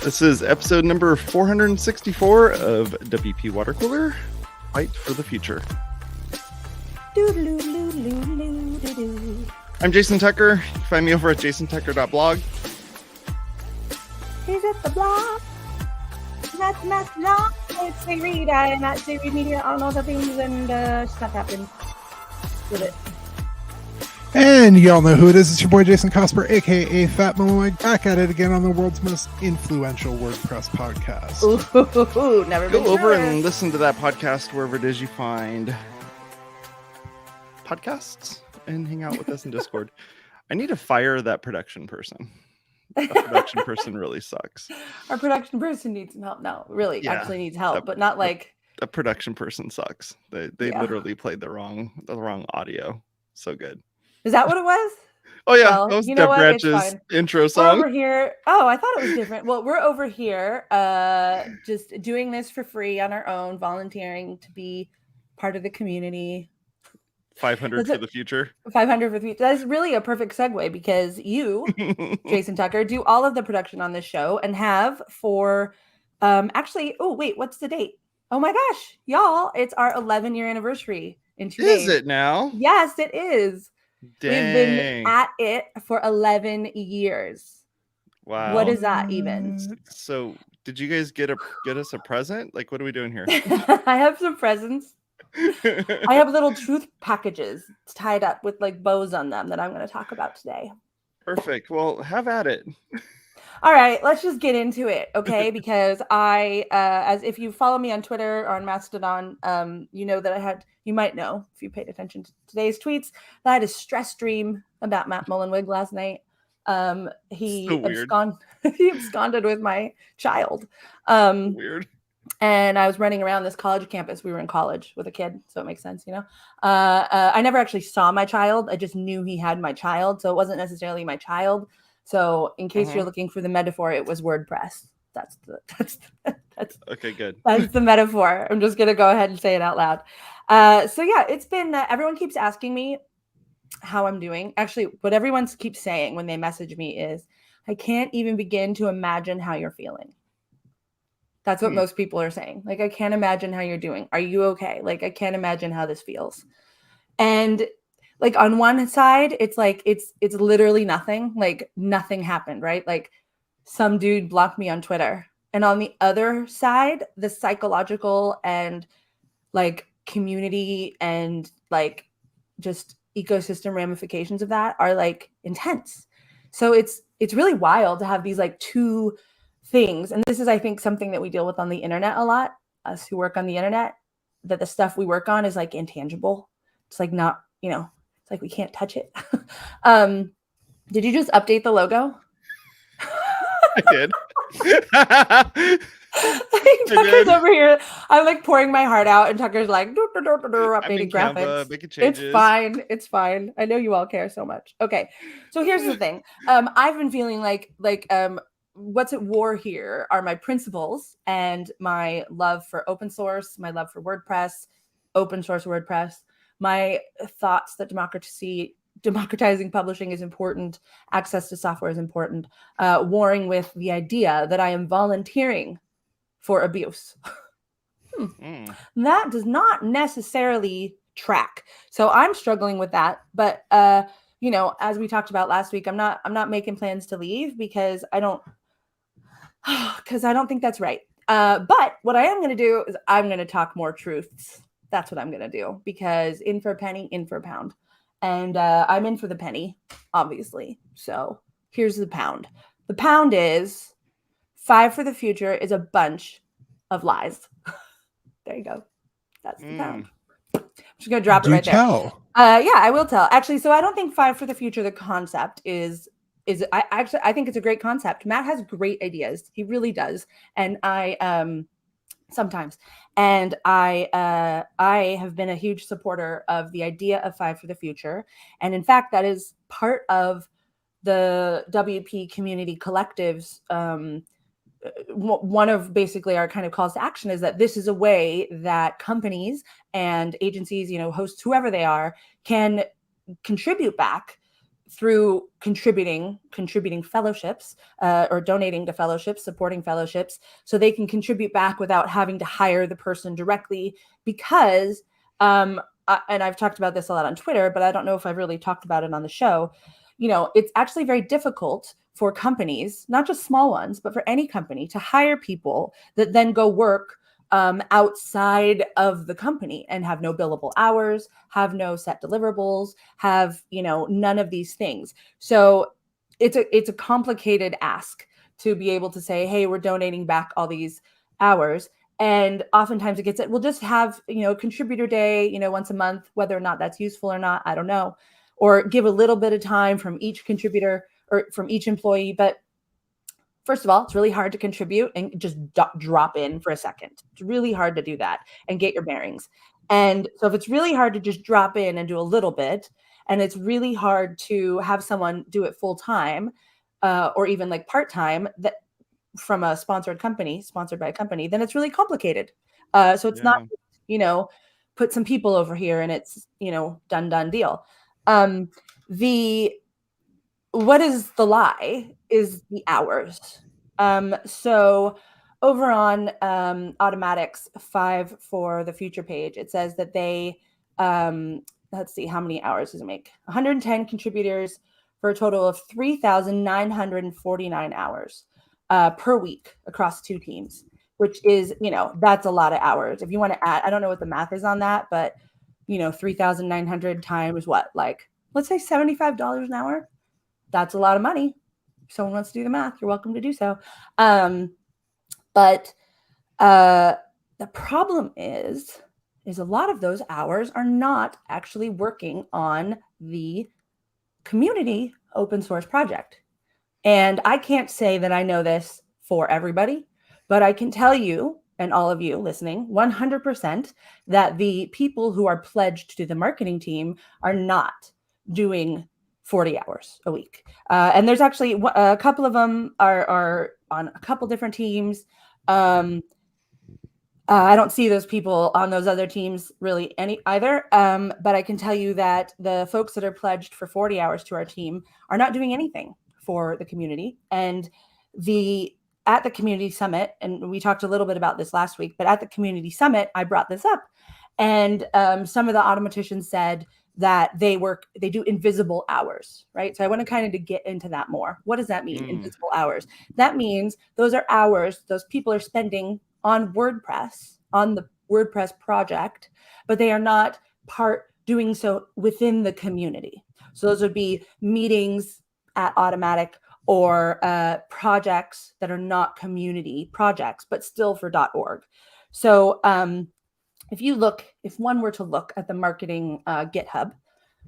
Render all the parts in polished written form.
This is episode number 464 of WP Watercooler. Fight for the future. I'm Jason Tucker. You can find me over at jasontucker.blog. He's at the blog. Not the master blog. It's a read. I am at Read Media on all the things, and stuff happens with it. And y'all know who it is. It's your boy Jason Cosper, aka Fat Momoig, back at it again on the world's most influential WordPress podcast. Ooh, never been Go over sure. and listen to that podcast wherever it is you find podcasts and hang out with us in Discord. I need to fire that production person. That production person really sucks. Our production person needs some help. No, really, Yeah, actually needs help, but not like a production person sucks. They literally played the wrong audio. So good. Is that what it was? Oh yeah, Well, that was you know Deb what? It's Branch's fine. intro We're song. over here. Oh, I thought it was different. Well, we're over here just doing this for free on our own, volunteering to be part of the community. 500 for the future. 500 for the future. That is really a perfect segue because you, Jason Tucker, do all of the production on this show and have for actually, oh wait, what's the date? Oh my gosh, y'all, it's our 11-year anniversary in 2 days. Is it now? Yes, it is. Dang. We've been at it for 11 years. Wow. What is that even? So did you guys get us a present? Like, what are we doing here? I have some presents. I have little truth packages tied up with like bows on them that I'm going to talk about today. Perfect. Well, have at it. All right, let's just get into it, okay? Because as if you follow me on Twitter or on Mastodon, you know that you might know if you paid attention to today's tweets, that I had a stress dream about Matt Mullenweg last night. He absconded with my child. Weird. And I was running around this college campus. We were in college with a kid, so it makes sense, you know. I never actually saw my child. I just knew he had my child, so it wasn't necessarily my child. So in case you're looking for the metaphor, it was WordPress. That's Okay, good. That's the metaphor. I'm just gonna go ahead and say it out loud. So yeah, it's been everyone keeps asking me how I'm doing. Actually, what everyone keeps saying when they message me is, I can't even begin to imagine how you're feeling. That's what most people are saying. Like, I can't imagine how you're doing. Are you okay? Like, I can't imagine how this feels. And like on one side, it's like it's literally nothing. Like nothing happened, right? Like some dude blocked me on Twitter. And on the other side, the psychological and like community and like just ecosystem ramifications of that are like intense. So it's really wild to have these like two things. And this is, I think, something that we deal with on the internet a lot, us who work on the internet, that the stuff we work on is like intangible. It's like not, you know, it's like we can't touch it. Did you just update the logo? I did. Tucker's over here. I'm like pouring my heart out, and Tucker's like updating graphics. Making changes. It's fine. It's fine. I know you all care so much. Okay, so here's the thing. I've been feeling like what's at war here are my principles and my love for open source, my love for WordPress, open source WordPress, my thoughts that democratizing publishing is important, access to software is important, warring with the idea that I am volunteering for abuse. That does not necessarily track. So I'm struggling with that. But you know, as we talked about last week, I'm not making plans to leave because I don't think that's right. But what I am going to do is I'm going to talk more truths. That's what I'm going to do, because in for a penny, in for a pound. And I'm in for the penny, obviously. So here's the pound. The pound is 5 for the future is a bunch of lies. There you go. That's the pound. I'm just going to drop it right there. Yeah, I will tell. Actually, so I don't think 5 for the future, the concept is I think it's a great concept. Matt has great ideas. He really does. And I sometimes. And I have been a huge supporter of the idea of 5 for the future. And in fact, that is part of the WP community collective's one of basically our kind of calls to action is that this is a way that companies and agencies, hosts, whoever they are, can contribute back through contributing fellowships or donating to fellowships, supporting fellowships, so they can contribute back without having to hire the person directly. Because, and I've talked about this a lot on Twitter, but I don't know if I've really talked about it on the show. It's actually very difficult for companies, not just small ones, but for any company, to hire people that then go work outside of the company and have no billable hours, have no set deliverables, have, none of these things. So it's a complicated ask to be able to say, hey, we're donating back all these hours. And oftentimes it gets it, we'll just have, a contributor day, once a month, whether or not that's useful or not, I don't know, or give a little bit of time from each contributor or from each employee. But first of all, it's really hard to contribute and just drop in for a second. It's really hard to do that and get your bearings. And so if it's really hard to just drop in and do a little bit, and it's really hard to have someone do it full time or even like part time, that from a sponsored by a company, then it's really complicated. So it's not, put some people over here and it's, done deal. What is the lie is the hours. So over on Automatics 5 for the future page, it says that they, let's see, how many hours does it make? 110 contributors for a total of 3,949 hours per week across 2 teams, which is, that's a lot of hours. If you want to add, I don't know what the math is on that, but 3,900 times what? Like, let's say $75 an hour. That's a lot of money. If someone wants to do the math, you're welcome to do so. But the problem is a lot of those hours are not actually working on the community open source project. And I can't say that I know this for everybody, but I can tell you, and all of you listening, 100% that the people who are pledged to the marketing team are not doing 40 hours a week. And there's actually a couple of them are on a couple different teams. I don't see those people on those other teams really either. But I can tell you that the folks that are pledged for 40 hours to our team are not doing anything for the community. And at the community summit, and we talked a little bit about this last week, but at the community summit, I brought this up. And some of the Automaticians said that they do invisible hours, right? So I want to kind of to get into that more. What does that mean, invisible hours? That means those are hours those people are spending on WordPress, on the WordPress project, but they are not doing so within the community. So those would be meetings at Automatic or projects that are not community projects, but still for .org. So if one were to look at the marketing GitHub,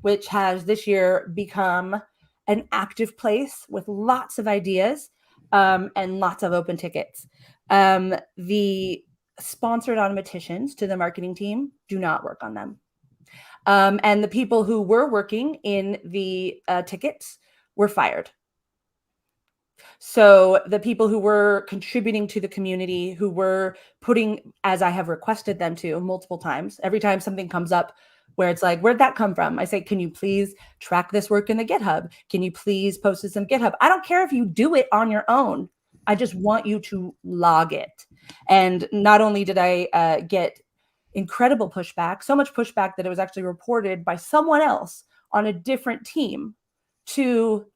which has this year become an active place with lots of ideas and lots of open tickets, the sponsored Automaticians to the marketing team do not work on them. And the people who were working in the tickets were fired. So the people who were contributing to the community, who were putting, as I have requested them to multiple times, every time something comes up where it's like, where'd that come from? I say, can you please track this work in the GitHub? Can you please post this in GitHub? I don't care if you do it on your own. I just want you to log it. And not only did I get incredible pushback, so much pushback that it was actually reported by someone else on a different team to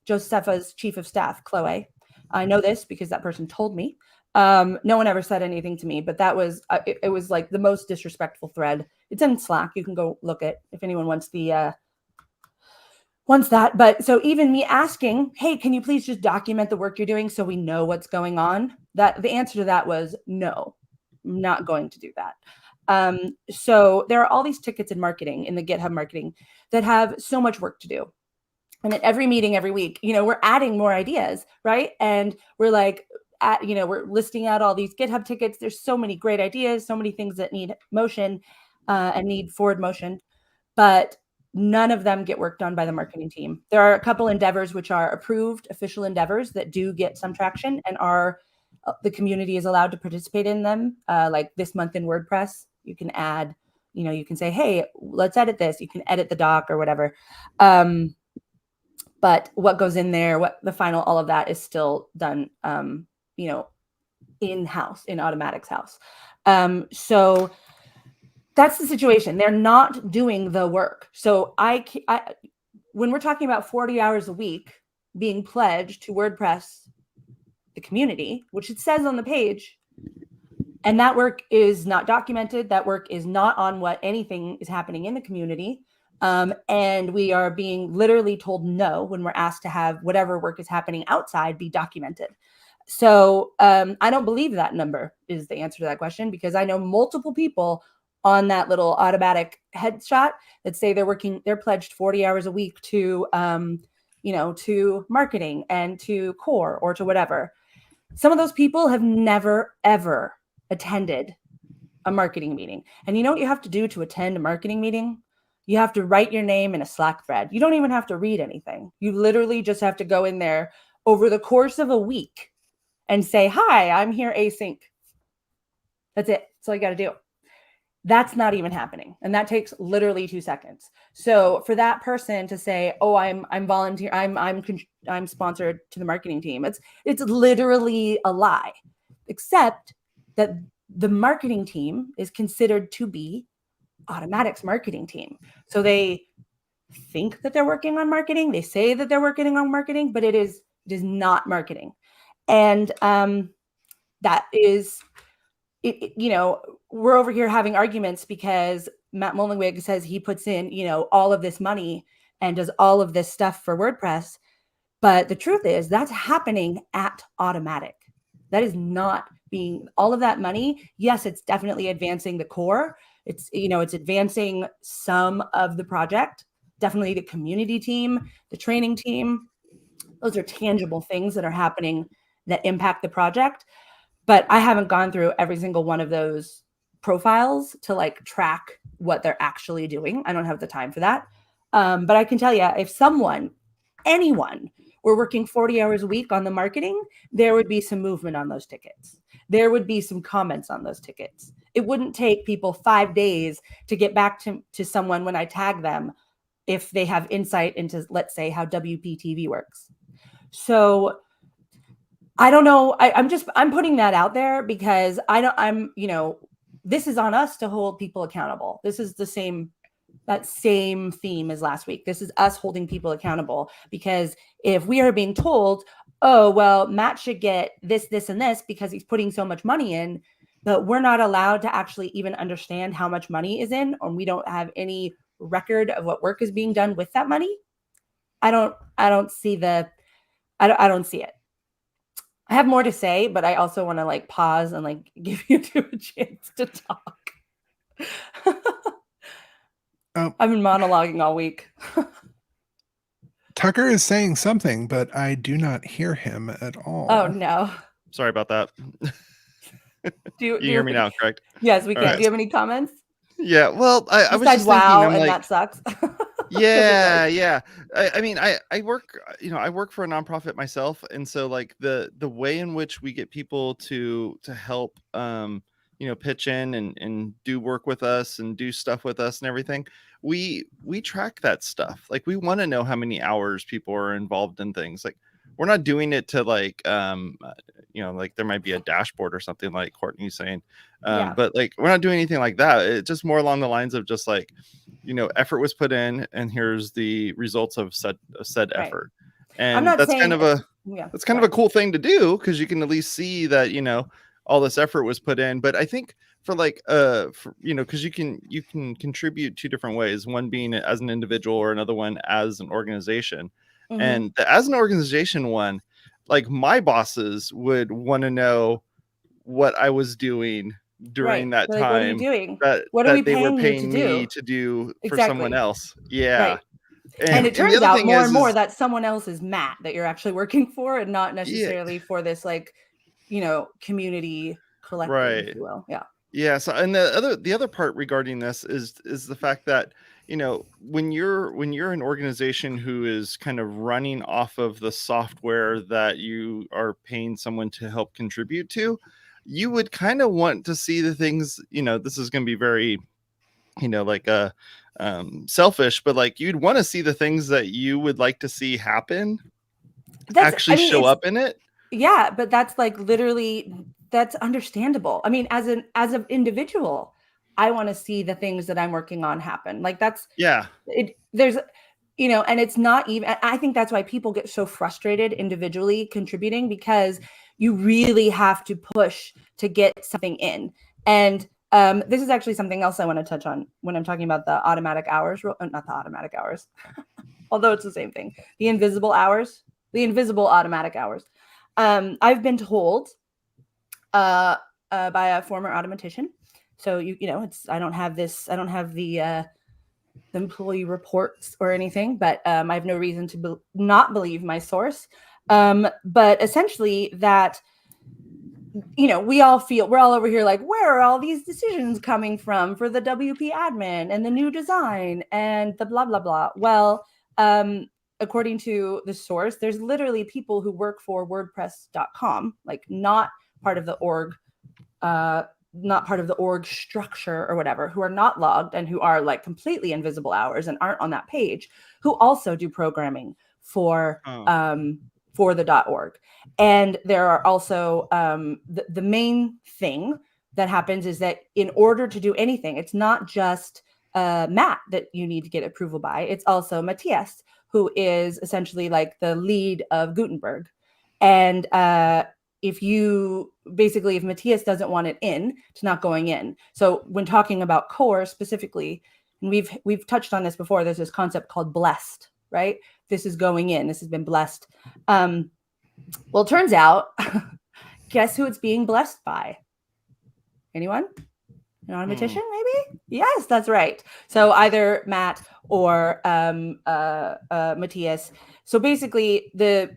Josepha's chief of staff, Chloe. I know this because that person told me. No one ever said anything to me, but that was it was like the most disrespectful thread. It's in Slack. You can go look it if anyone wants wants that. But so even me asking, hey, can you please just document the work you're doing so we know what's going on? That the answer to that was no, I'm not going to do that. So there are all these tickets in marketing, in the GitHub marketing, that have so much work to do. And at every meeting, every week, we're adding more ideas, right? And we're like, we're listing out all these GitHub tickets. There's so many great ideas, so many things that need motion and need forward motion. But None of them get worked on by the marketing team. There are a couple endeavors which are approved official endeavors that do get some traction and are the community is allowed to participate in them. Like this month in WordPress, you can add, you can say, hey, let's edit this. You can edit the doc or whatever. But what goes in there, what the final, all of that is still done, in-house, in Automatic's house. So that's the situation. They're not doing the work. So when we're talking about 40 hours a week being pledged to WordPress, the community, which it says on the page, and that work is not documented, that work is not on what anything is happening in the community. And we are being literally told no when we're asked to have whatever work is happening outside be documented. So I don't believe that number is the answer to that question, because I know multiple people on that little automatic headshot that say they're pledged 40 hours a week to, to marketing and to core or to whatever. Some of those people have never, ever attended a marketing meeting. And you know what you have to do to attend a marketing meeting? You have to write your name in a Slack thread. You don't even have to read anything. You literally just have to go in there over the course of a week and say, hi, I'm here async. That's it. That's all you got to do. That's not even happening. And that takes literally 2 seconds. So for that person to say, oh, I'm volunteer, I'm sponsored to the marketing team. It's literally a lie, except that the marketing team is considered to be Automatic's marketing team. So they think that they're working on marketing. They say that they're working on marketing, but it is not marketing. And that is, we're over here having arguments because Matt Mullenweg says he puts in, all of this money and does all of this stuff for WordPress. But the truth is that's happening at Automatic. That is not being all of that money. Yes, it's definitely advancing the core. It's, it's advancing some of the project, definitely the community team, the training team. Those are tangible things that are happening that impact the project. But I haven't gone through every single one of those profiles to track what they're actually doing. I don't have the time for that. But I can tell you, if anyone were working 40 hours a week on the marketing, there would be some movement on those tickets. There would be some comments on those tickets. It wouldn't take people 5 days to get back to someone when I tag them if they have insight into, let's say, how WPTV works. So I don't know. I'm putting that out there because this is on us to hold people accountable. This is that same theme as last week. This is us holding people accountable, because if we are being told, oh, well, Matt should get this, this, and this because he's putting so much money in, but we're not allowed to actually even understand how much money is in, or we don't have any record of what work is being done with that money. I don't see it. I have more to say, but I also want to pause and give you two a chance to talk. I've been monologuing all week. Tucker is saying something, but I do not hear him at all. Oh no. Sorry about that. Do you hear me now, correct? Yes, we can. Right. Do you have any comments? Yeah, well, I was just wow, thinking, and that sucks. Yeah. I mean, I work, I work for a nonprofit myself, and so the way in which we get people to help, pitch in and do work with us and do stuff with us and everything, we track that stuff. We want to know how many hours people are involved in things. We're not doing it to there might be a dashboard or something like Courtney's saying, but we're not doing anything like that. It's just more along the lines of just effort was put in, and here's the results of said effort. And that's kind of a cool thing to do, because you can at least see that all this effort was put in. But I think because you can contribute two different ways, one being as an individual or another one as an organization. Mm-hmm. And as an organization one, my bosses would want to know what I was doing during that time. What are you doing? What are they were paying me to do for someone else. Yeah. Right. And it turns out more and more that someone else is Matt that you're actually working for, and not necessarily for this community collective, if you will. Yeah. Yeah. So, and the other part regarding this is the fact that when you're an organization who is kind of running off of the software that you are paying someone to help contribute to, you would kind of want to see the things, this is going to be very, like selfish, but like you'd want to see the things that you would like to see happen show up in it. Yeah, but that's like literally, that's understandable. I mean, as an individual, I want to see the things that I'm working on happen. Like that's there's and it's not even, I think that's why people get so frustrated individually contributing, because you really have to push to get something in. And this is actually something else I want to touch on when I'm talking about the automatic hours, not the automatic hours, although it's the same thing, the invisible automatic hours. I've been told by a former automatician. So I don't have the employee reports or anything, but I have no reason to not believe my source. But essentially that, we're all over here like, where are all these decisions coming from for the WP admin and the new design and the blah, blah, blah. Well, according to the source, there's literally people who work for WordPresscom, like not part of the org, structure or whatever, who are not logged and who are like completely invisible hours and aren't on that page, who also do programming for the .org. And there are also the main thing that happens is that in order to do anything, it's not just Matt that you need to get approval by. It's also Matthias, who is essentially like the lead of Gutenberg. And if Matthias doesn't want it in, it's not going in. So when talking about core specifically, and we've touched on this before, there's this concept called blessed, right? This is going in. This has been blessed. Well, it turns out, guess who it's being blessed by? Anyone? An automatician, maybe? Yes, that's right. So either Matt or Matthias. So basically, so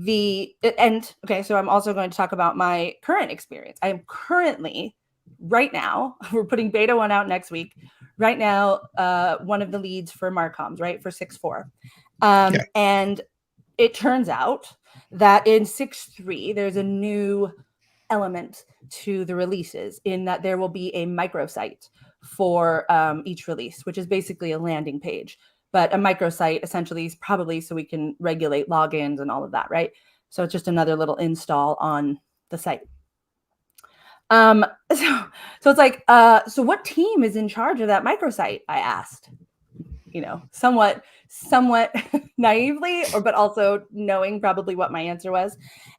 I'm also going to talk about my current experience. I am currently, right now, we're putting beta 1 out next week. Right now, one of the leads for Marcoms, right, for 6.4. And it turns out that in 6.3, there's a new element to the releases, in that there will be a microsite for each release, which is basically a landing page. But a microsite essentially is probably so we can regulate logins and all of that, right? So it's just another little install on the site. So it's like, so what team is in charge of that microsite? I asked, somewhat naively, but also knowing probably what my answer was.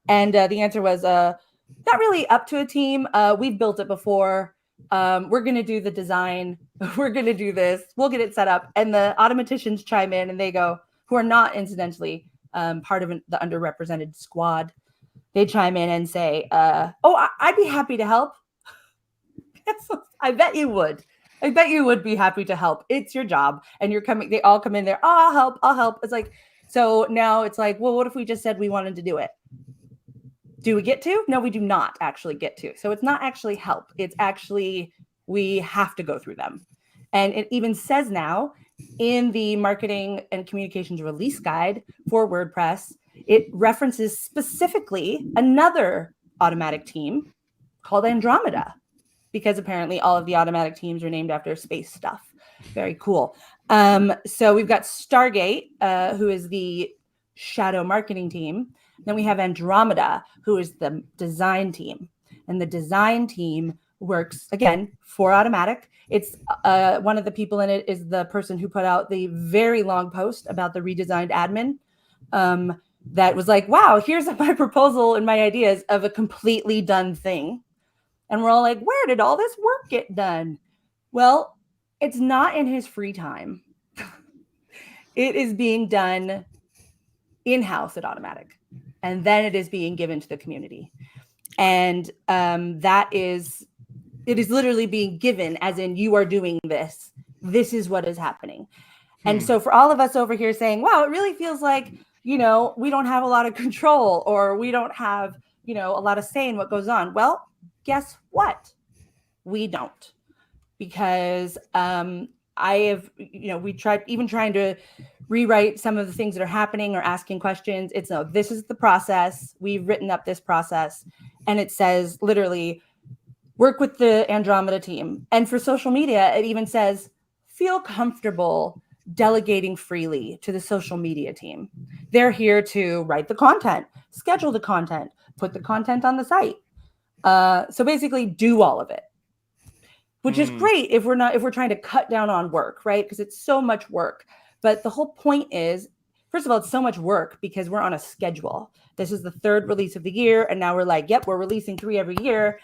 And the answer was not really up to a team. We've built it before. We're going to do the design. We're going to do this. We'll get it set up. And the automaticians chime in and they go, who are not incidentally part of the underrepresented squad. They chime in and say, I'd be happy to help. I bet you would. I bet you would be happy to help. It's your job. And you're coming, they all come in there. Oh, I'll help. It's like, so now it's like, well, what if we just said we wanted to do it? Do we get to? No, we do not actually get to. So it's not actually help. It's actually, we have to go through them. And it even says now in the marketing and communications release guide for WordPress, it references specifically another automatic team called Andromeda, because apparently all of the automatic teams are named after space stuff. Very cool. So we've got Stargate, who is the shadow marketing team. Then we have Andromeda, who is the design team. And the design team works, again, for automatic. It's one of the people in it is the person who put out the very long post about the redesigned admin. That was like, wow, here's my proposal and my ideas of a completely done thing. And we're all like, where did all this work get done? Well, it's not in his free time. It is being done in-house at Automatic. And then it is being given to the community. And it is literally being given, as in you are doing this. This is what is happening. And so for all of us over here saying, wow, it really feels like, we don't have a lot of control, or we don't have, a lot of say in what goes on. Well, guess what? We don't. Because I have, we tried even trying to rewrite some of the things that are happening or asking questions. It's no, this is the process. We've written up this process, and it says literally, work with the Andromeda team. And for social media, it even says, feel comfortable delegating freely to the social media team. They're here to write the content, schedule the content, put the content on the site. So basically do all of it, which is great if we're trying to cut down on work, right? Because it's so much work. But the whole point is, first of all, it's so much work because we're on a schedule. This is the 3rd release of the year. And now we're like, yep, we're releasing 3 every year.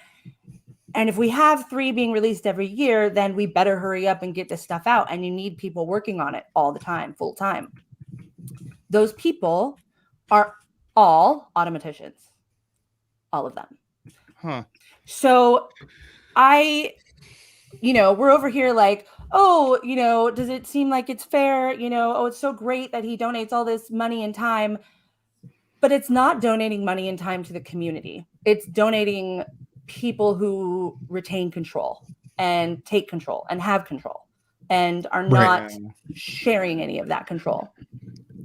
And if we have 3 being released every year, then we better hurry up and get this stuff out. And you need people working on it all the time, full time. Those people are all automaticians, all of them. Huh. So we're over here like, oh, does it seem like it's fair? Oh, it's so great that he donates all this money and time. But it's not donating money and time to the community. It's donating people who retain control and take control and have control and are not sharing any of that control.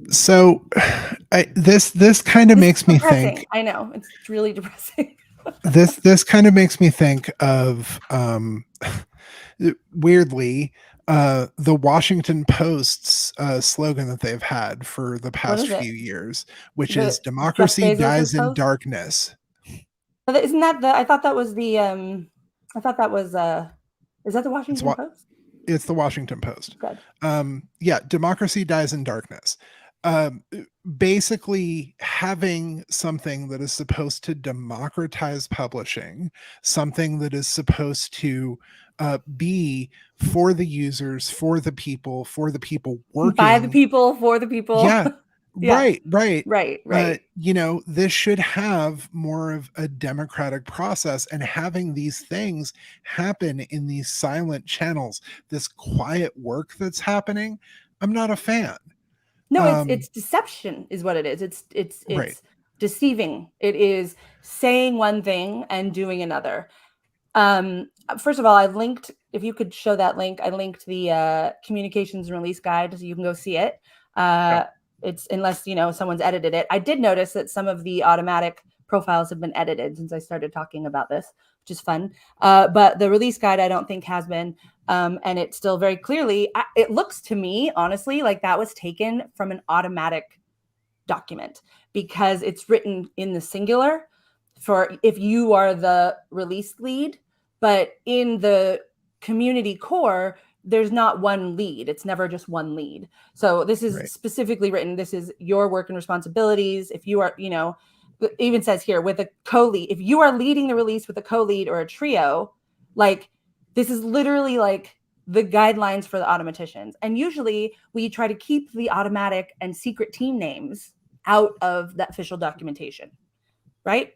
So this kind of makes me think. I know, it's really depressing. this kind of makes me think of weirdly the Washington Post's slogan that they've had for the past few years, which is democracy dies in darkness. Isn't that I thought that was is that the Washington Post? It's the Washington Post. Good. Yeah, democracy dies in darkness. Basically having something that is supposed to democratize publishing, something that is supposed to be for the users, for the people working. By the people, for the people. Yeah. Yeah. Right. This should have more of a democratic process, and having these things happen in these silent channels, this quiet work that's happening, I'm not a fan. No, it's deception is what it is. It's deceiving. It is saying one thing and doing another. First of all, I linked, if you could show that link, I linked the communications and release guide so you can go see it. It's unless, someone's edited it. I did notice that some of the automatic profiles have been edited since I started talking about this, which is fun. But the release guide, I don't think has been. And it's still very clearly, it looks to me, honestly, like that was taken from an automatic document because it's written in the singular for if you are the release lead, but in the community core, there's not one lead. It's never just one lead. So this is specifically written. This is your work and responsibilities. If you are, it even says here with a co-lead, if you are leading the release with a co-lead or a trio, like this is literally like the guidelines for the automaticians. And usually we try to keep the automatic and secret team names out of that official documentation, right?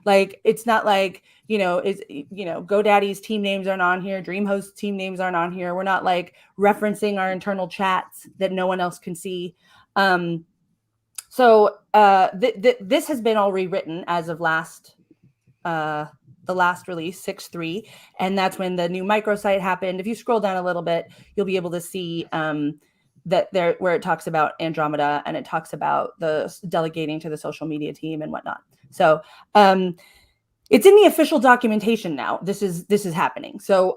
Like, it's not like, GoDaddy's team names aren't on here. DreamHost's team names aren't on here. We're not like referencing our internal chats that no one else can see. So this has been all rewritten as of the last release, 6.3, and that's when the new microsite happened. If you scroll down a little bit, you'll be able to see that there where it talks about Andromeda and it talks about the delegating to the social media team and whatnot. So it's in the official documentation now. This is happening. So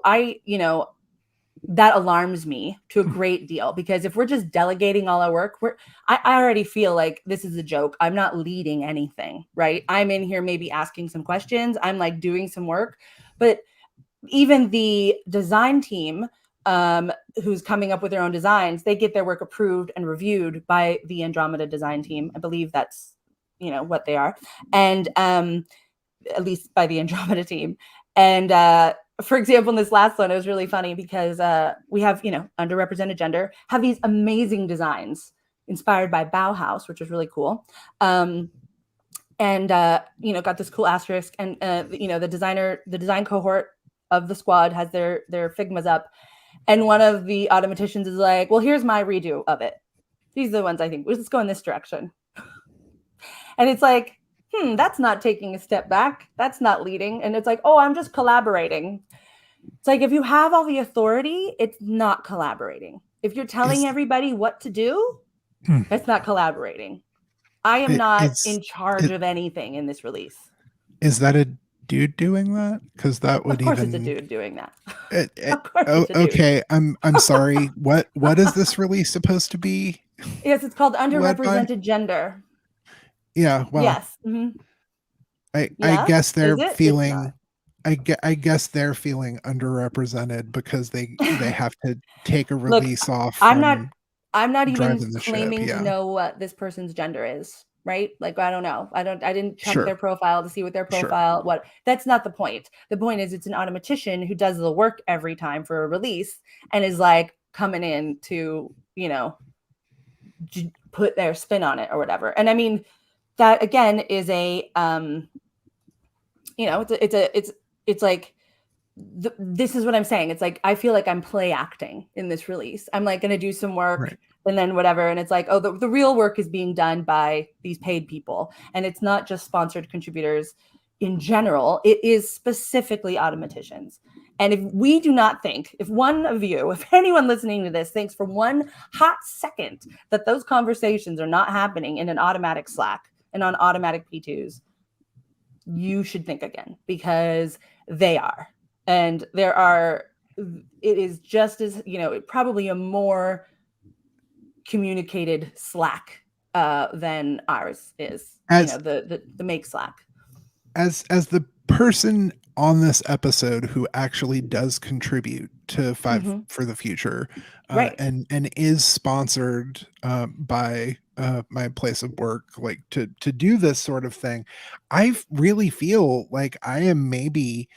that alarms me to a great deal, because if we're just delegating all our work, I already feel like this is a joke. I'm not leading anything, right? I'm in here maybe asking some questions. I'm like doing some work, but even the design team who's coming up with their own designs, they get their work approved and reviewed by the Andromeda design team. I believe that's, what they are. And at least by the Andromeda team. And for example, in this last one, it was really funny because we have, underrepresented gender, have these amazing designs inspired by Bauhaus, which was really cool. And got this cool asterisk, and the design cohort of the squad has their Figmas up. And one of the automaticians is like, well, here's my redo of it. These are the ones I think, let's go in this direction. And it's like, that's not taking a step back. That's not leading. And it's like, oh, I'm just collaborating. It's like if you have all the authority, it's not collaborating. If you're telling everybody what to do, that's not collaborating. I am not in charge of anything in this release. Is that a dude doing that? Because that would Of course it's a dude doing that. Of course it's a dude. Okay, I'm sorry. What is this release supposed to be? Yes, it's called Underrepresented Gender. Yeah, well, yes. I guess they're feeling I guess they're feeling underrepresented because they have to take a release off. I'm not even claiming to know what this person's gender is, right? Like I don't know. I didn't check Sure. their profile to see what their profile what. That's not the point. The point is it's an automatician who does the work every time for a release and is like coming in to, you know, put their spin on it or whatever. And I mean, that again is a you know, it's like this is what I'm saying. It's like I feel like I'm play acting in this release. I'm like going to do some work and then whatever, and it's like, oh, the real work is being done by these paid people, and it's not just sponsored contributors in general. It is specifically automaticians. And if we do not think, if one of you, if anyone listening to this thinks for one hot second that those conversations are not happening in an automatic Slack and on automatic P2s, you should think again, because they are. And there are, it is just as, you know, probably a more communicated Slack than ours is, as, you know, the make Slack. As the person on this episode who actually does contribute to Five for the Future, and is sponsored by my place of work, like to do this sort of thing, I really feel like I am maybe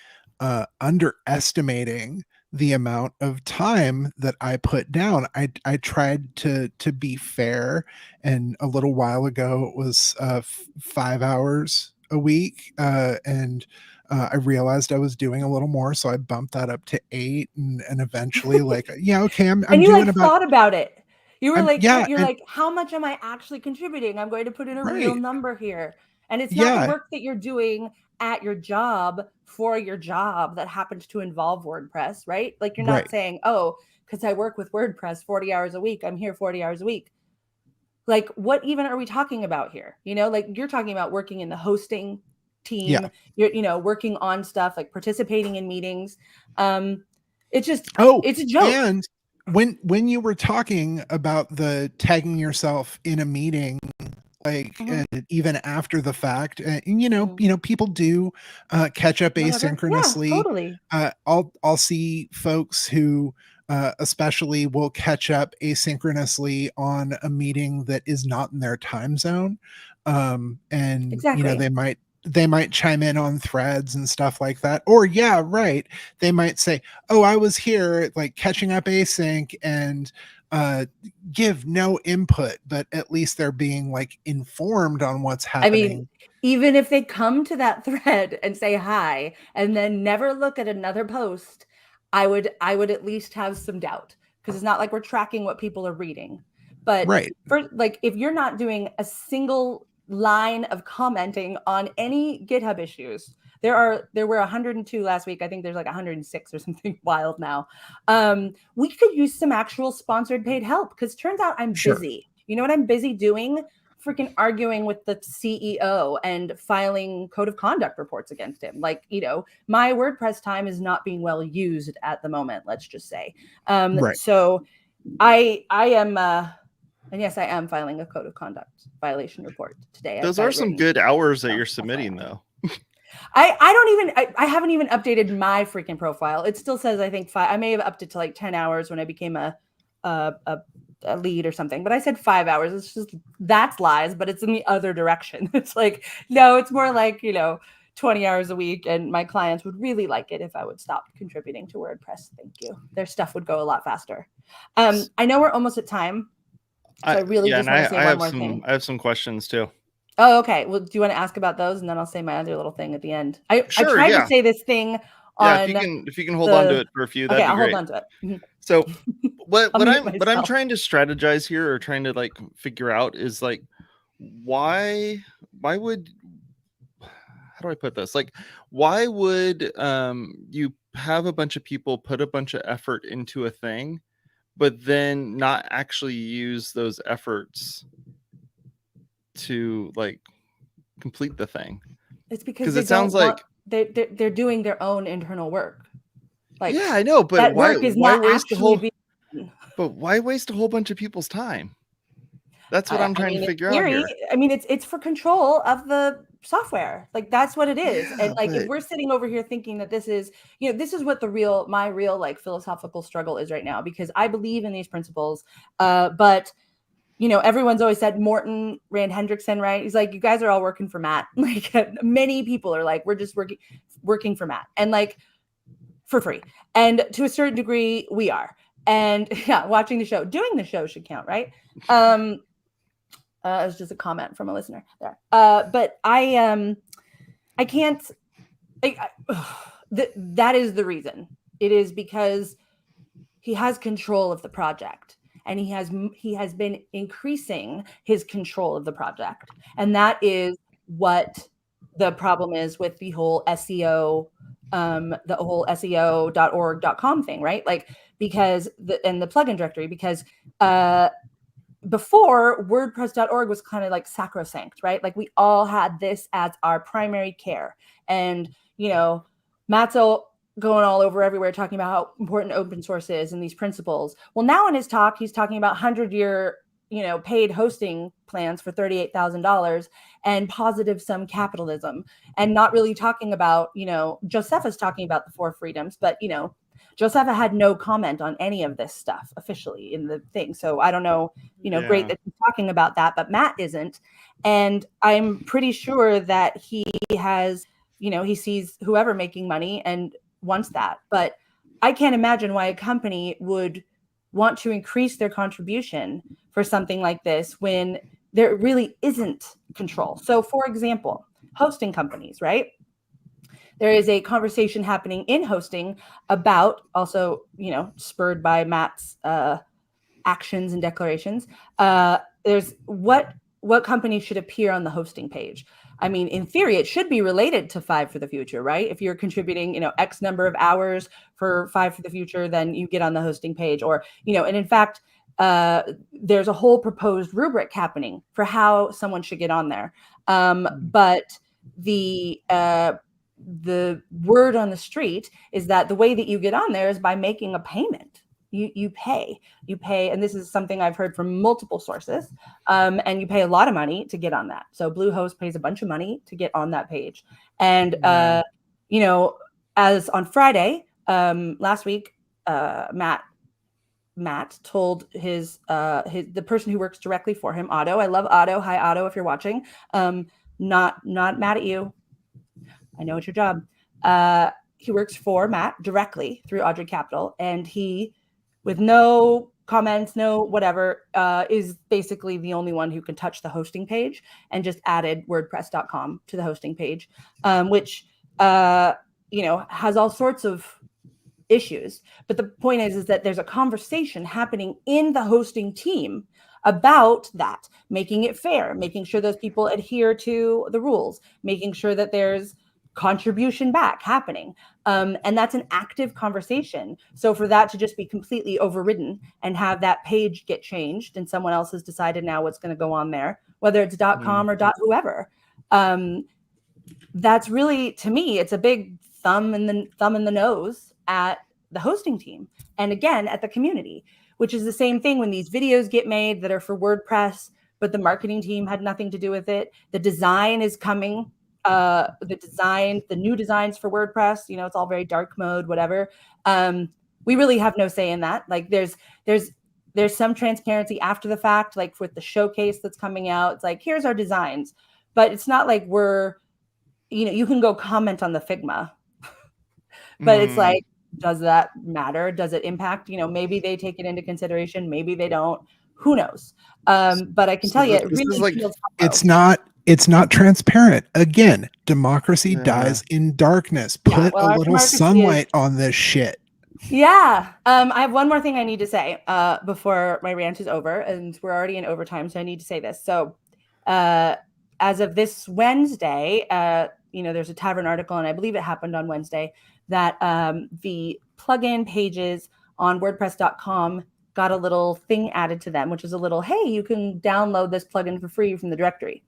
underestimating the amount of time that I put down. I tried to be fair, and a little while ago it was 5 hours a week, and I realized I was doing a little more, so I bumped that up to 8, and eventually, like, yeah, okay, I'm and you doing like thought about it. You were like, yeah, you're like, how much am I actually contributing? I'm going to put in a real number here, and it's not the work that you're doing at your job for your job that happens to involve WordPress, right? Like you're not saying, oh, because I work with WordPress 40 hours a week, I'm here 40 hours a week. Like, what even are we talking about here? You know, like you're talking about working in the hosting team, you're, you know, working on stuff like participating in meetings. It's just, it's a joke. And when you were talking about the tagging yourself in a meeting, like even after the fact, you know, people do catch up asynchronously. Yeah, totally. I'll see folks who especially will catch up asynchronously on a meeting that is not in their time zone, and you know, they might chime in on threads and stuff like that. Or they might say, oh, I was here like catching up async, and give no input, but at least they're being like informed on what's happening. I mean, even if they come to that thread and say hi and then never look at another post, I would at least have some doubt, because it's not like we're tracking what people are reading. But for like, if you're not doing a single line of commenting on any GitHub issues, there were 102 last week. I think there's like 106 or something wild now. We could use some actual sponsored paid help, because turns out I'm busy. You know what I'm busy doing? Freaking arguing with the CEO and filing code of conduct reports against him. Like, you know, my WordPress time is not being well used at the moment, let's just say. So I am, and yes, I am filing a code of conduct violation report today. Those are some good hours that you're submitting, though. I haven't even updated my freaking profile. It still says, I think I may have upped it to like 10 hours when I became a lead or something, but I said 5 hours. It's just, that's lies, but it's in the other direction. It's like, no, it's more like, you know, 20 hours a week, and my clients would really like it if I would stop contributing to WordPress. Thank you. Their stuff would go a lot faster. I know we're almost at time, so I really just want to say one more thing. I have some questions too. Oh, okay. Well, do you want to ask about those, and then I'll say my other little thing at the end? I tried to say this thing on. If you can hold on to it for a few, that'd be great. I'll hold on to it. So what I'm trying to strategize here, or trying to like figure out, is like, why would, how do I put this? Like, why would you have a bunch of people put a bunch of effort into a thing, but then not actually use those efforts to like complete the thing. It's because it sounds like they're doing their own internal work. Like, yeah, I know, but that why work is why not waste actually being. but why waste a whole bunch of people's time? That's what I'm trying to figure out here. I mean, it's for control of the software. Like, that's what it is. Yeah, and like, if we're sitting over here thinking that this is, this is what my real like philosophical struggle is right now, because I believe in these principles. But everyone's always said Morton Rand Hendrickson, right? He's like, you guys are all working for Matt. Like, many people are like, we're just working for Matt, and like for free. And to a certain degree, we are. And yeah, watching the show, doing the show should count, right? It was just a comment from a listener there. But I can't. That is the reason. It is because he has control of the project, and he has been increasing his control of the project, and that is what the problem is with the whole SEO, the whole SEO.org.com thing, right? Like, because the plugin directory, because before, WordPress.org was kind of like sacrosanct, right? Like, we all had this as our primary care. And, Matt's going all over everywhere talking about how important open source is and these principles. Well, now in his talk, he's talking about 100-year, paid hosting plans for $38,000 and positive sum capitalism, and not really talking about, Josepha's talking about the 4 freedoms, but, Josepha had no comment on any of this stuff officially in the thing. So I don't know, great that he's talking about that, but Matt isn't. And I'm pretty sure that he has, he sees whoever making money and wants that. But I can't imagine why a company would want to increase their contribution for something like this when there really isn't control. So, for example, hosting companies, right? There is a conversation happening in hosting about, also, spurred by Matt's actions and declarations. There's what companies should appear on the hosting page. I mean, in theory, it should be related to 5 for the Future, right? If you're contributing, X number of hours for 5 for the Future, then you get on the hosting page. Or, and in fact, there's a whole proposed rubric happening for how someone should get on there. But the word on the street is that the way that you get on there is by making a payment. You pay, and this is something I've heard from multiple sources, and you pay a lot of money to get on that. So Bluehost pays a bunch of money to get on that page. And as on Friday last week, Matt told his the person who works directly for him, Otto. I love Otto. Hi, Otto, if you're watching. Not mad at you. I know it's your job. He works for Matt directly through Audrey Capital, and he, with no comments, no whatever, is basically the only one who can touch the hosting page, and just added WordPress.com to the hosting page, which has all sorts of issues. But the point is that there's a conversation happening in the hosting team about that, making it fair, making sure those people adhere to the rules, making sure that there's contribution back happening. And that's an active conversation. So for that to just be completely overridden and have that page get changed, and someone else has decided now what's going to go on there, whether it's .com or .whoever, that's really, to me, it's a big thumb in the nose at the hosting team, and again at the community, which is the same thing when these videos get made that are for WordPress, but the marketing team had nothing to do with it. The design is coming. The new designs for WordPress, it's all very dark mode, whatever. We really have no say in that. Like, there's some transparency after the fact, like with the showcase that's coming out. It's like, here's our designs, but it's not like we're, you can go comment on the Figma, but it's like, does that matter? Does it impact? Maybe they take it into consideration, maybe they don't. Who knows? But I can tell you, it really feels it's not transparent. Again, democracy dies in darkness. Put a little sunlight on this shit. Yeah. I have one more thing I need to say before my rant is over, and we're already in overtime, so I need to say this. So as of this Wednesday, there's a Tavern article, and I believe it happened on Wednesday, that the plugin pages on WordPress.com got a little thing added to them, which is a little, hey, you can download this plugin for free from the directory.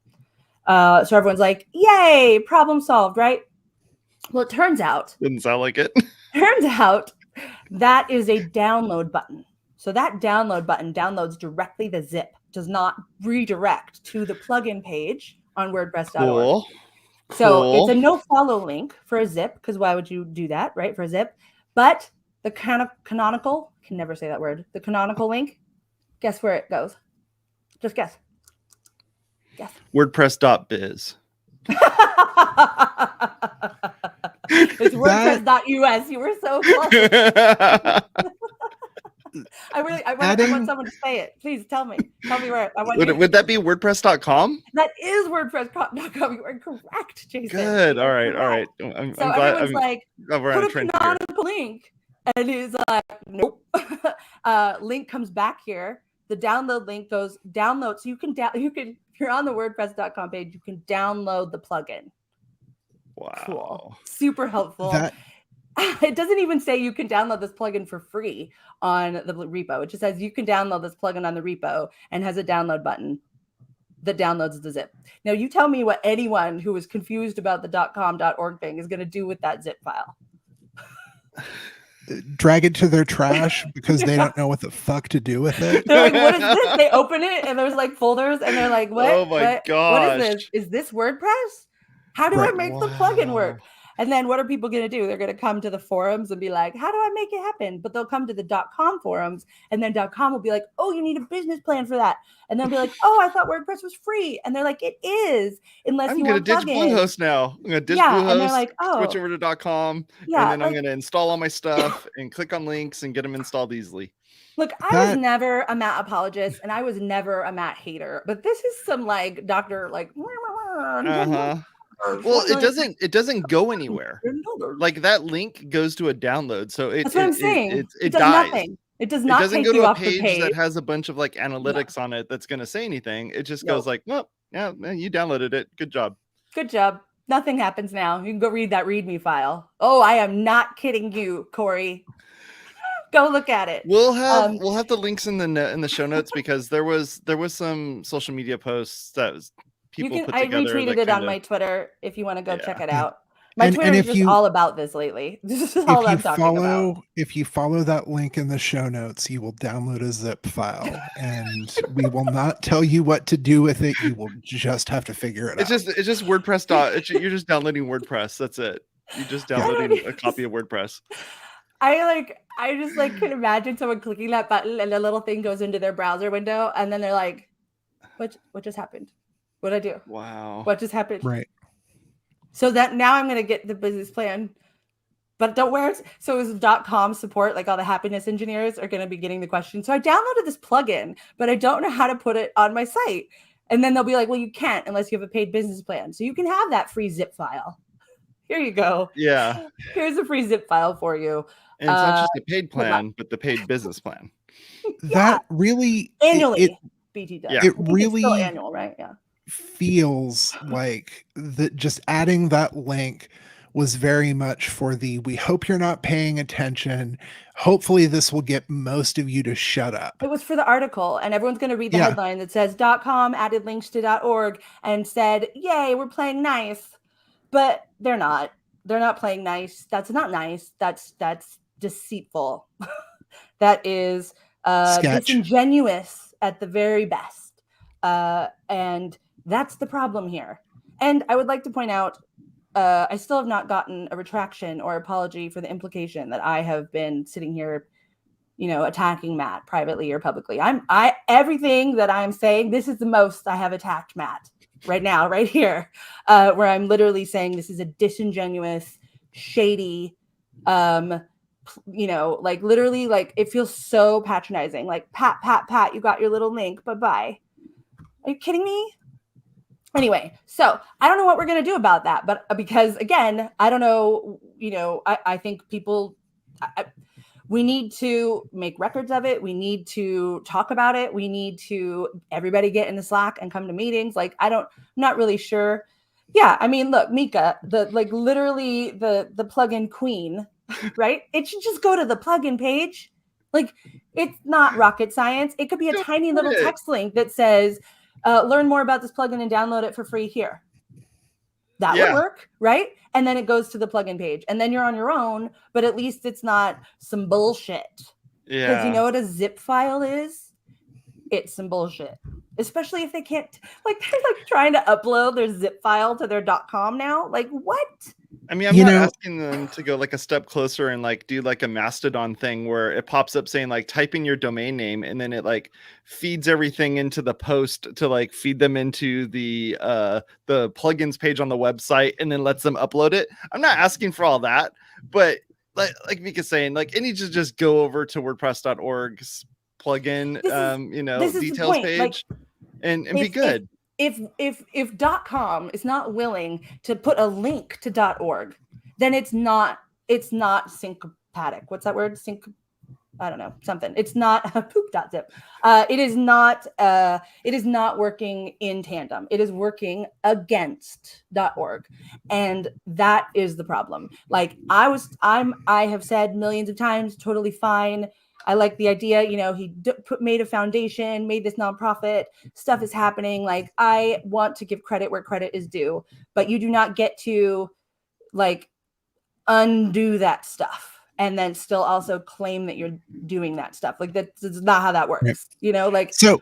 So everyone's like, yay, problem solved, right? Well, it turns out. Didn't sound like it. Turns out that is a download button. So that download button downloads directly the zip, does not redirect to the plugin page on WordPress.org. Cool. So it's a no follow link for a zip, because why would you do that, right? For a zip. But the kind of canonical, can never say that word, the canonical link, guess where it goes? Just guess. Guess. WordPress.biz. It's WordPress.us. You were so close. I want someone to say it. Please tell me. Tell me where. Would that be WordPress.com? That is WordPress.com. You are correct, Jason. Good. All right. I'm so glad. Everyone's like, put a canonical link. And he's like, nope. Link comes back here. The download link goes download. So you can if you're on the WordPress.com page, you can download the plugin. Wow. Cool. Super helpful. It doesn't even say you can download this plugin for free on the repo. It just says you can download this plugin on the repo and has a download button that downloads the zip. Now you tell me what anyone who is confused about the .com.org thing is going to do with that zip file. Drag it to their trash because they don't know what the fuck to do with it. They're like, what is this? They open it and there's like folders and they're like, what? Oh my gosh. What is this? Is this WordPress? How do I make the plugin work? And then what are people going to do? They're going to come to the forums and be like, how do I make it happen? But they'll come to the .com forums and then .com will be like, oh, you need a business plan for that. And they'll be like, oh, I thought WordPress was free. And they're like, it is, unless you want plugins. I'm going to ditch Bluehost now. I'm going to ditch Bluehost, and they're like, switch over to .com, and then I'm going to install all my stuff and click on links and get them installed easily. Look, I was never a Matt apologist and I was never a Matt hater, but this is some like Dr. like, well, it doesn't go anywhere. Like that link goes to a download, so that's what I'm saying. It does dies. Nothing. It does not. It doesn't take go to you a off the page that has a bunch of like analytics on it that's going to say anything. It just goes like, well, yeah, man, you downloaded it. Good job. Good job. Nothing happens now. You can go read that README file. Oh, I am not kidding you, Corey. Go look at it. We'll have the links in the show notes because there was some social media posts that was people put together. I retweeted it on my Twitter if you want to go check it out. My Twitter is just all about this lately. This is all I'm talking about. If you follow that link in the show notes, you will download a zip file, and we will not tell you what to do with it. You will just have to figure it out. It's just WordPress. You're just downloading WordPress. That's it. You're just downloading a copy of WordPress. I just can imagine someone clicking that button and the little thing goes into their browser window, and then they're like, "What just happened? What'd I do? Wow, what just happened?" Right. So that now I'm going to get the business plan, but don't wear it. So it was .com support, like all the happiness engineers are going to be getting the question. So I downloaded this plugin, but I don't know how to put it on my site. And then they'll be like, well, you can't unless you have a paid business plan. So you can have that free zip file. Here you go. Yeah. Here's a free zip file for you. And it's not just a paid plan, but the paid business plan. That really annually BT does. Yeah. It really it's still annual, right? Yeah. Feels like that just adding that link was very much for we hope you're not paying attention. Hopefully this will get most of you to shut up. It was for the article, and everyone's going to read the headline that says .com added links to .org and said, yay, we're playing nice. But they're not playing nice. That's not nice. That's deceitful. That is disingenuous at the very best. And that's the problem here. And I would like to point out, I still have not gotten a retraction or apology for the implication that I have been sitting here, attacking Matt privately or publicly. Everything that I'm saying, this is the most I have attacked Matt right now, right here, where I'm literally saying this is a disingenuous, shady, literally, it feels so patronizing. Like, pat, you got your little link, bye-bye. Are you kidding me? Anyway, so I don't know what we're going to do about that, but because again, I don't know, I think people, we need to make records of it. We need to talk about it. We need to everybody get in the Slack and come to meetings. I'm not really sure. Yeah. I mean, look, Mika, literally the plugin queen right? It should just go to the plugin page. Like, it's not rocket science. It could be a tiny little text link that says, learn more about this plugin and download it for free here. That would work, right? And then it goes to the plugin page, and then you're on your own, but at least it's not some bullshit. Because you know what a zip file is? It's some bullshit. Especially if they can't, like, they're like trying to upload their zip file to their .com now. Like, what? I mean, I'm not asking them to go like a step closer and like do like a Mastodon thing where it pops up saying like type in your domain name, and then it like feeds everything into the post to like feed them into the plugins page on the website, and then lets them upload it. I'm not asking for all that, but like Mika's saying, like it needs to just go over to WordPress.org's plugin details page, like, and be good. If .com is not willing to put a link to .org, then it's not syncopathic. What's that word? I don't know, something. It's not poop.zip. It is not working in tandem. It is working against .org. And that is the problem. Like I have said millions of times, totally fine. I like the idea, he made a foundation, made this nonprofit, stuff is happening. Like, I want to give credit where credit is due, but you do not get to like undo that stuff and then still also claim that you're doing that stuff. Like, that's not how that works, like, so.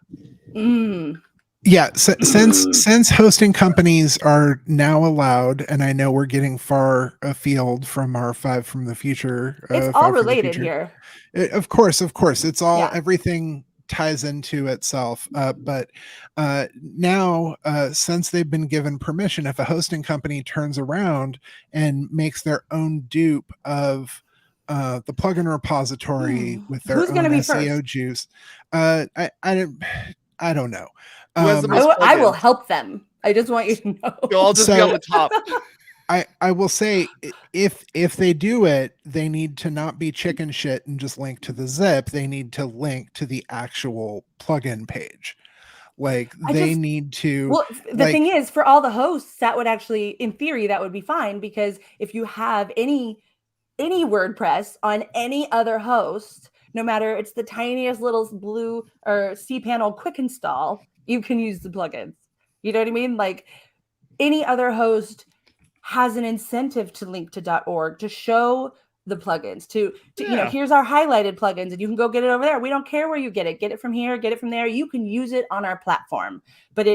Yeah, since hosting companies are now allowed, and I know we're getting far afield from our Five from the Future. It's all related here. Of course, it's all everything ties into itself. But now, since they've been given permission, if a hosting company turns around and makes their own dupe of the plugin repository with their own SEO juice, I don't know. I will help them. I just want you to know. I'll just be on the top. I will say, if they do it, they need to not be chicken shit and just link to the zip. They need to link to the actual plugin page. Like, they need to. Well, the thing is, for all the hosts, that would actually, in theory, that would be fine, because if you have any WordPress on any other host, no matter it's the tiniest little blue or cPanel quick install, you can use the plugins. You know what I mean? Like, any other host has an incentive to link to .org to show the plugins to here's our highlighted plugins, and you can go get it over there. We don't care where you get it from here, get it from there. You can use it on our platform. But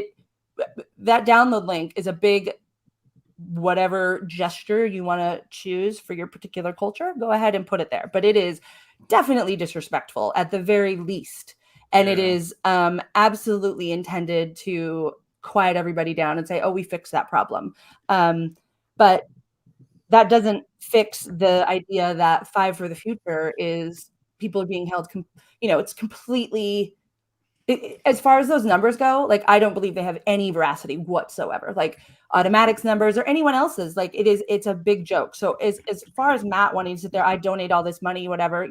that download link is a big whatever gesture you want to choose for your particular culture. Go ahead and put it there. But it is definitely disrespectful at the very least. And it is absolutely intended to quiet everybody down and say, oh, we fixed that problem. But that doesn't fix the idea that Five for the Future is people are being held, it's completely, as far as those numbers go, like, I don't believe they have any veracity whatsoever. Like, Automatic's numbers or anyone else's, like, it's a big joke. So as far as Matt wanting to sit there, I donate all this money, whatever,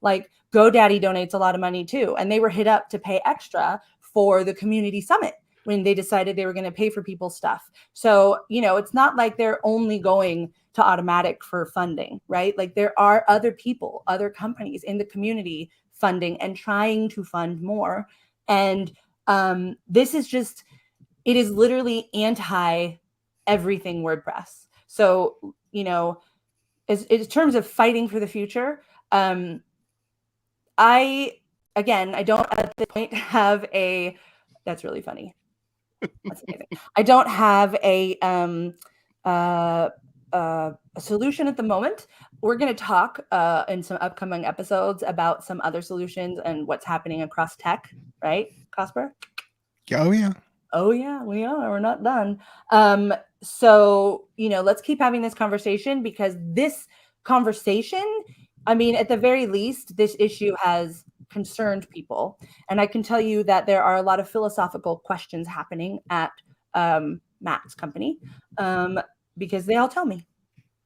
like, GoDaddy donates a lot of money too. And they were hit up to pay extra for the community summit when they decided they were going to pay for people's stuff. So, it's not like they're only going to Automatic for funding, right? Like, there are other people, other companies in the community funding and trying to fund more. And this is just, it is literally anti everything WordPress. So, in terms of fighting for the future, I don't at this point have that's really funny. That's amazing. I don't have a solution at the moment. We're going to talk in some upcoming episodes about some other solutions and what's happening across tech, right, Casper? Oh, yeah. Oh, yeah, we are. We're not done. So, let's keep having this conversation, because this conversation, I mean, at the very least, this issue has concerned people. And I can tell you that there are a lot of philosophical questions happening at Matt's company, because they all tell me.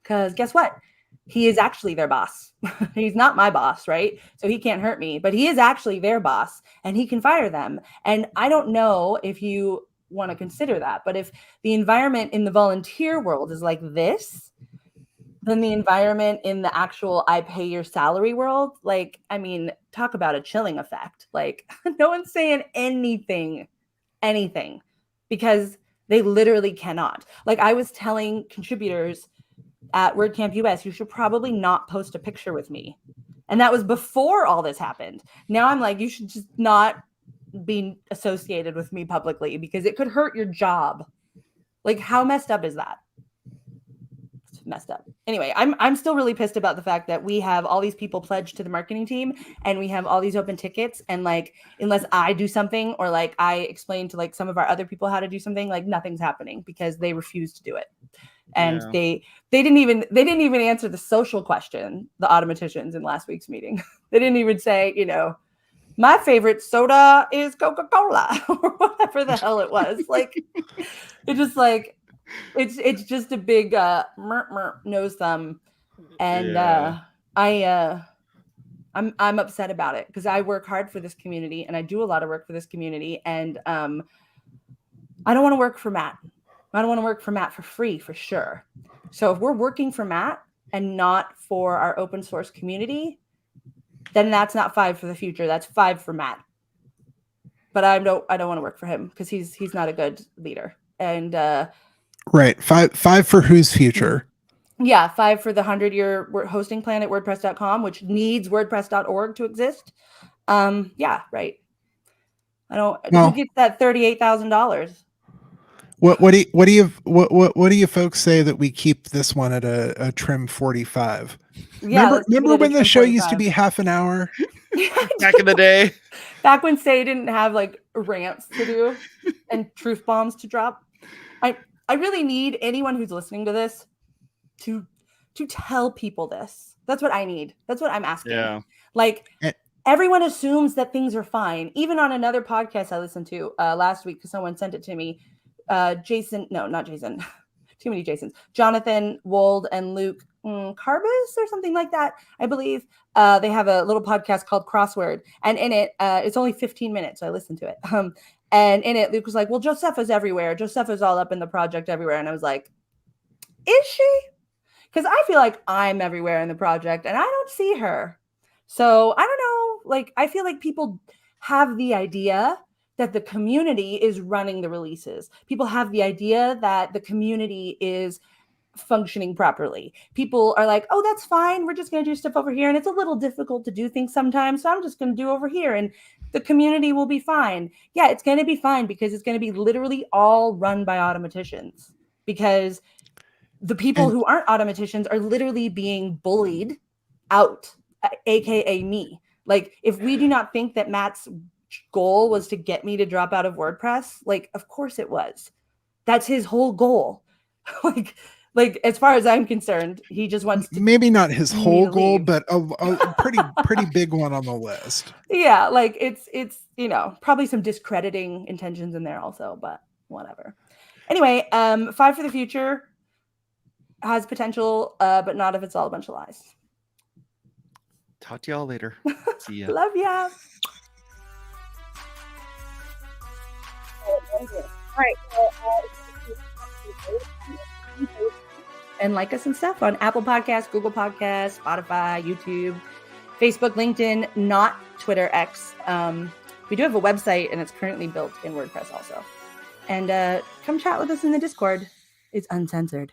Because guess what? He is actually their boss. He's not my boss, right? So he can't hurt me, but he is actually their boss, and he can fire them. And I don't know if you want to consider that, but if the environment in the volunteer world is like this, than the environment in the actual I pay your salary world. Like, I mean, talk about a chilling effect. Like, no one's saying anything, because they literally cannot. Like, I was telling contributors at WordCamp US, you should probably not post a picture with me. And that was before all this happened. Now I'm like, you should just not be associated with me publicly because it could hurt your job. Like, how messed up is that? It's messed up. Anyway, I'm still really pissed about the fact that we have all these people pledged to the marketing team and we have all these open tickets, and like, unless I do something or like I explain to like some of our other people how to do something, like nothing's happening because they refuse to do it. And they didn't even answer the social question, the Automaticians, in last week's meeting. They didn't even say, you know, my favorite soda is Coca-Cola or whatever the hell it was. Like, it just like, it's just a big nose thumb. And I'm upset about it because I work hard for this community and I do a lot of work for this community. And I don't want to work for Matt. I don't want to work for Matt for free, for sure. So if we're working for Matt and not for our open source community, then that's not 5 for the future. That's 5 for Matt. But I don't want to work for him because he's not a good leader. And right, 5 for whose future? Yeah, 5 for the 100-year hosting plan at WordPress.com, which needs WordPress.org to exist. Yeah, right. Who gets that $38,000? What do you folks say that we keep this one at a trim 45? Yeah, remember when the show 45. Used to be half an hour? Back in the day. Back when Say didn't have like rants to do and truth bombs to drop. I really need anyone who's listening to this to tell people this. That's what I need. That's what I'm asking. Yeah. Like, everyone assumes that things are fine. Even on another podcast I listened to last week, because someone sent it to me. Jason, no, not Jason. Too many Jasons. Jonathan Wold and Luke Carbis or something like that, I believe. They have a little podcast called Crossword. And in it, it's only 15 minutes, so I listened to it. And in it, Luke was like, well, Josepha's everywhere. Josepha's all up in the project everywhere. And I was like, is she? Because I feel like I'm everywhere in the project and I don't see her. So I don't know. Like, I feel like people have the idea that the community is running the releases. People have the idea that the community is functioning properly. People are like, oh, that's fine. We're just going to do stuff over here. And it's a little difficult to do things sometimes. So I'm just going to do over here and the community will be fine. Yeah, it's going to be fine because it's going to be literally all run by Automaticians, because the people who aren't Automaticians are literally being bullied out, AKA me. Like, if we do not think that Matt's goal was to get me to drop out of WordPress, like, of course it was. That's his whole goal. like as far as I'm concerned, he just wants to, maybe not his whole goal, but a pretty big one on the list. Yeah, like it's you know, probably some discrediting intentions in there also, but whatever. Anyway, 5 for the future has potential, but not if it's all a bunch of lies. Talk to y'all later. See ya. Love ya. All right. And like us and stuff on Apple Podcasts, Google Podcasts, Spotify, YouTube, Facebook, LinkedIn, not Twitter, X. We do have a website and it's currently built in WordPress also. And come chat with us in the Discord. It's uncensored.